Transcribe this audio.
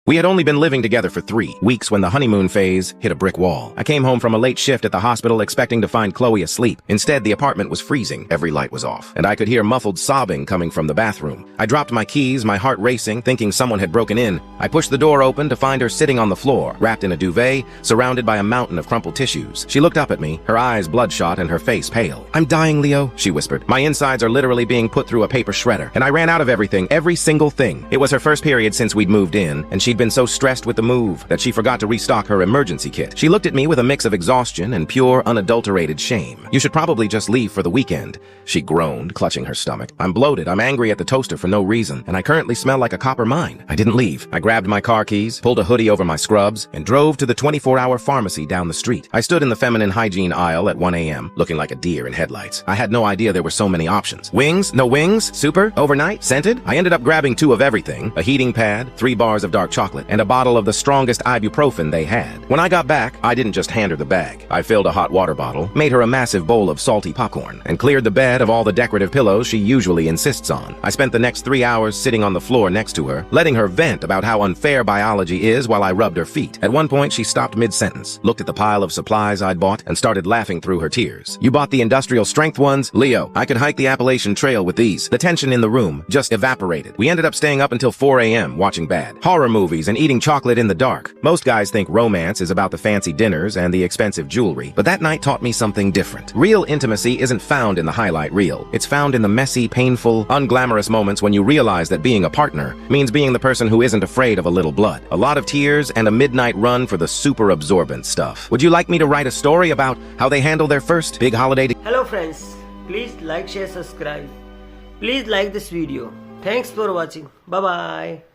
We had only been living together for 3 weeks when the honeymoon phase hit a brick wall. I came home from a late shift at the hospital expecting to find Chloe asleep. Instead, the apartment was freezing. Every light was off, and I could hear muffled sobbing coming from the bathroom. I dropped my keys, my heart racing, thinking someone had broken in. I pushed the door open to find her sitting on the floor, wrapped in a duvet, surrounded by a mountain of crumpled tissues. She looked up at me, her eyes bloodshot and her face pale. "I'm dying, Leo," she whispered. "My insides are literally being put through a paper shredder, and I ran out of everything, every single thing." It was her first period since we'd moved in, and she'd been so stressed with the move that she forgot to restock her emergency kit. She looked at me with a mix of exhaustion and pure, unadulterated shame. "You should probably just leave for the weekend," she groaned, clutching her stomach. "I'm bloated, I'm angry at the toaster for no reason, and I currently smell like a copper mine." I didn't leave. I grabbed my car keys, pulled a hoodie over my scrubs, and drove to the 24-hour pharmacy down the street. I stood in the feminine hygiene aisle at 1 a.m., looking like a deer in headlights. I had no idea there were so many options. Wings? No wings? Super? Overnight? Scented? I ended up grabbing 2 of everything, a heating pad, 3 bars of dark chocolate, and a bottle of the strongest ibuprofen they had. When I got back, I didn't just hand her the bag. I filled a hot water bottle, made her a massive bowl of salty popcorn, and cleared the bed of all the decorative pillows she usually insists on. I spent the next 3 hours sitting on the floor next to her, letting her vent about how unfair biology is while I rubbed her feet. At one point, she stopped mid-sentence, looked at the pile of supplies I'd bought, and started laughing through her tears. "You bought the industrial strength ones? Leo, I could hike the Appalachian Trail with these." The tension in the room just evaporated. We ended up staying up until 4 a.m. watching bad horror movies and eating chocolate in the dark. Most guys think romance is about the fancy dinners and the expensive jewelry, but that night taught me something different. Real intimacy isn't found in the highlight reel. It's found in the messy, painful, unglamorous moments when you realize that being a partner means being the person who isn't afraid of a little blood. A lot of tears and a midnight run for the super absorbent stuff. Would you like me to write a story about how they handle their first big holiday? Hello friends, please like, share, subscribe. Please like this video. Thanks for watching. Bye bye.